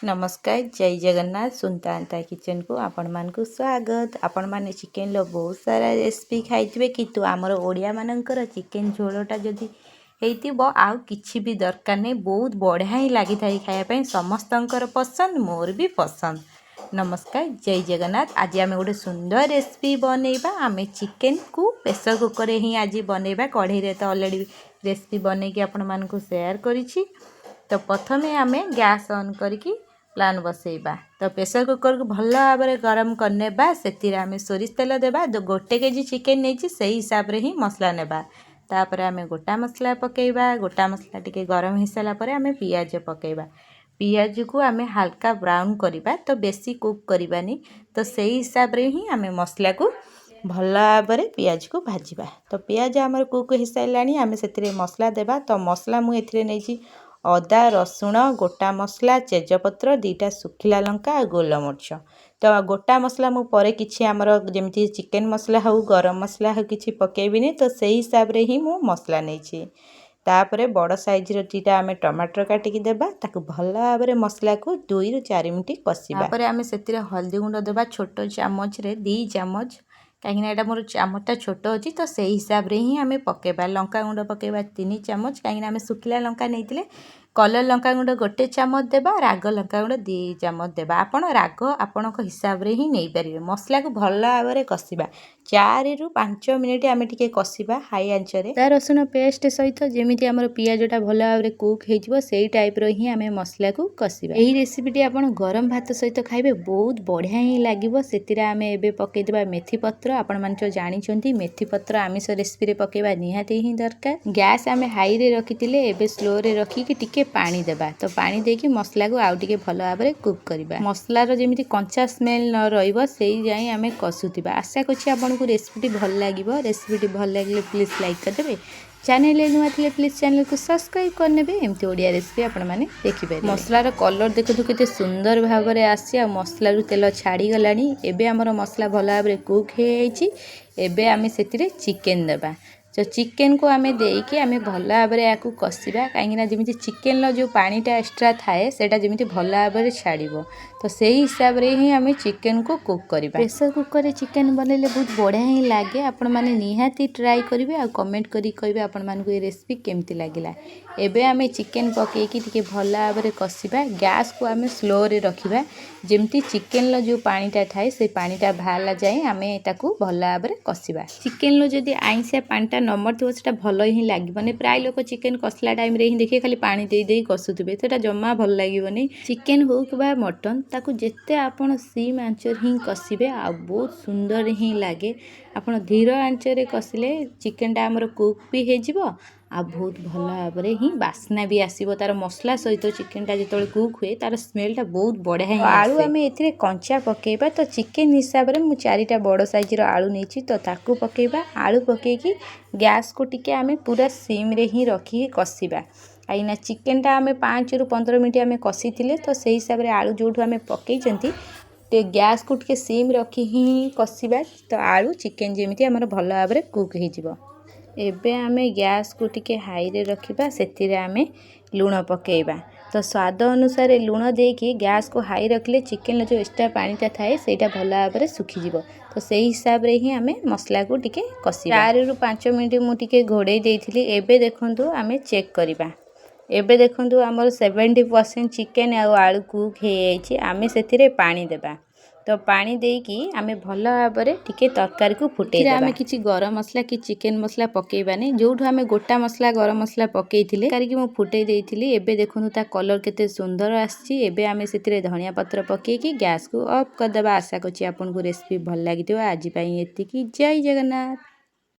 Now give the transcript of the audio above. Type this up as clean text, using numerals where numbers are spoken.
नमस्कार जय जगन्नाथ सुनता किचन को आपण मानक स्वागत। आपण माने चिकेन लो बहुत सारा रेसिपी खाइथिबे किंतु आमर ओडिया मानकर चिकेन झोलटा जदि हेइतिबो आउ किछि भी दरकार नै बहुत बढ़िया ही लागि थाई खाया पई समस्तंकर पसंद मोर भी पसंद। नमस्कार जय जगन्नाथ। आज आम गोटे सुंदर रेसिपी बनैबा। आम चिकेन को प्रेशर कुकर ही आज बनैबा। कढ़ई रे तो ऑलरेडी रेसिपी बनैकी आपण मानकु शेयर करिछि। तो प्रथमे आम गैस ऑन करके प्लान बसैबा। तो प्रेशर कुकर को भल भाव में गरम करनेबा। से आम सोरिष तेल देबा। गोटे केजी चिकेन नहीं से हिसाब रे ही मसला नेबा। तापर आम गोटा मसला पकेबा। गोटा मसला टिके गरम हो सारा पर आम पियाज पकेबा। पियाज को आम हल्का ब्राउन करबा। तो बेसी कुक करबानी। तो सही हिसाब रे ही आम मसला को भल भाव में पियाज को भाजवा। तो पियाज आमर कुक हो सारानी आम से मसला देबा। तो मसला मुझे नहीं अदा रसुण गोटा मसला तेजपत्र दीटा सुखिला लंका और गोलमरिच। तो गोटा मसला मु परे किछि आमर जेमती चिकेन मसला हो गरम मसला हो किछि पकेबिनी। तो सही हिसाब रे ही मु मसला नहीं। तापरे बड़ साइज दीटा आम टमाटर काटिकी देबा। ताकू भल भाव में मसला को 2 ରୁ 4 मिनिट कषिबा। तापरे आम से हल्दी गुंड देबा छोट चामच रे 2 चामच। कहीं एटा मोर चामचटा छोट अच्छी तो से हिसाब रे ही आम पकेबा। लंका गुंड पकेबा 3 चामच। कहीं आम सुखिला लंका नहीं कलर लंका गुंड 1 चामच देबा। राग लंका गुंड 2 चामच देबा। आपण राग आपण हिसाब रे ही नहीं पारे। मसला को भल भाव में कषिबा। 4 ରୁ 5 मिनिट आम टिके कषिबा हाई आंच रे। ता रसुण पेस्ट सहित जेमिति हमर पियाजटा भल भाव में कुक हेजिवो सेही टाइप रो ही आम मसला को कषिबा। एही रेसिपीटी आपण गरम भात सहित खाइबे बहुत बढ़िया ही लागिवो। सेतिरा आम एबे पकै देबा मेथी पत्र। आपण मान तो जानिछंती मेथी पत्र आमिष रेसिपी रे पकेबा निहाती ही दरकार। गैस आम हाई रे रखितिले एबे स्लो रे रखिकी टिके पानी देबा। तो पानी देकी मसला को आउ टिके भल भाव में कुक करबा। मसला रो जेमिति कंचा स्मेल न रहिबो सेही जाई आमे कसुतिबा। आशा करछि आपनको रेसिपीटी भल लागिबो। रेसिपीटी भल लागिले प्लीज लाइक कर देबे। चैनल नुआ थे प्लीज चैनल को सब्सक्राइब करने एमती ओडिया रेसिपी आपण मैंने देखिए। मसलार कलर देखु केते सुंदर भाव में आसी आ मसलारू तेल छाड़ी गलानी। एबे हमर मसला भल भाव में कुक हो जाइए। एबे आमे सेतिरे चिकेन देबा। तो चिकेन को आमे देकी आमे भल भाव में या कषिबा। कहीं जमी चिकेन जो पानीटा एक्सट्रा थाए सेटा जमी भल भाव में छाड़ो। तो सही हिसाब रे ही आमे चिकेन को कुक करबा। प्रेशर कुकर रे चिकेन बनैले बहुत बढ़िया ही लागे। आपण माने निहाती ट्राई करिवे आ कमेंट करी कहबे आपण मानकु ए रेसिपी केमती लागिला। एबे आमे चिकेन पकेकी टिके भल भाव में कषिबा। गैस को आमे स्लो रे रखिबा। जेमती चिकेन लो जो पानीटा थाए से पानीटा भाला जाए आमे ताकू भल भाव में कषिबा। चिकेन लो जदी आइंसिया पानीटा नंबर थो सेटा भल ही लागिबने। प्राय लोक चिकेन कषला टाइम रे ही देखिए खाली पानी दे दे कषुथिबे सेटा जम्मा भल लागिबने। चिकेन हो कि मटन ताकू जेते आपण सिम आंचर ही कषिबे आ बहुत सुंदर ही लागे। आपण धीर आंचर कषिले चिकेनटा हमर कुक भी हेजिबो आ बहुत भल भाव में ही बास्ना भी आसीबो। तार मसला सहित चिकेनटा जेतोले कुक हुए तार स्मेलटा बहुत बढ़िया ही आलू आमे एथिरे कंचा पकेबा। तो चिकेन हिसाब रे मु 4टा बड़ साइज रो आलू नेछि। तो ताकू पकेबा। आलू पकेकी गैस को टिके आमे पूरा सिम रे ही रखी कषिबा। आइना चिकेनटा आमे 5 ରୁ 15 मिनिट आमे कषिथिले। तो से हिसाब रे आलू जोठू आमे पकेइचंती ते गैस को टिके सिम रखी ही कषिबा। तो आलू चिकेन जेमिति हमर भल भाव में कुक हेजिबो। एबे आमे गैस को टिके हाई रे रखिबा। सेतिरे आमे लूण पकेइबा। तो स्वाद अनुसार लूण देकी गैस को हाई रखले चिकेन जो एक्स्ट्रा पानीटा थाए सेटा भल भाव में सुखीजिवो। तो सही हिसाब रे ही आमे मसला को टिके कषिबा। 4 ରୁ 5 मिनिट मु टिके घोड़े देइथिली। एबे देखंतु आमे चेक करिबा। एबे देखंतु हमर 70% चिकेन आ आलू कुक हे जाइछि। आमे सेतिरे पानी देबा। तो पानी देकी आमे भल भाव में टिके तरकारी को फुटे देबा। आमे किछि गरम मसला कि चिकेन मसला पकेइबानी। जोठू आमे गोटा मसला गरम मसला पकेइथिले कारकी मु फुटे देइथिली। एबे देखंतु ता कलर केते सुंदर आछि। एबे आमे सेतिरे धनिया पत्र पकेकी गैस को ऑफ कर देबा। आशा करछि आपनको रेसिपी भल लागिथिबो। आज पई एतिकी जय जगन्नाथ।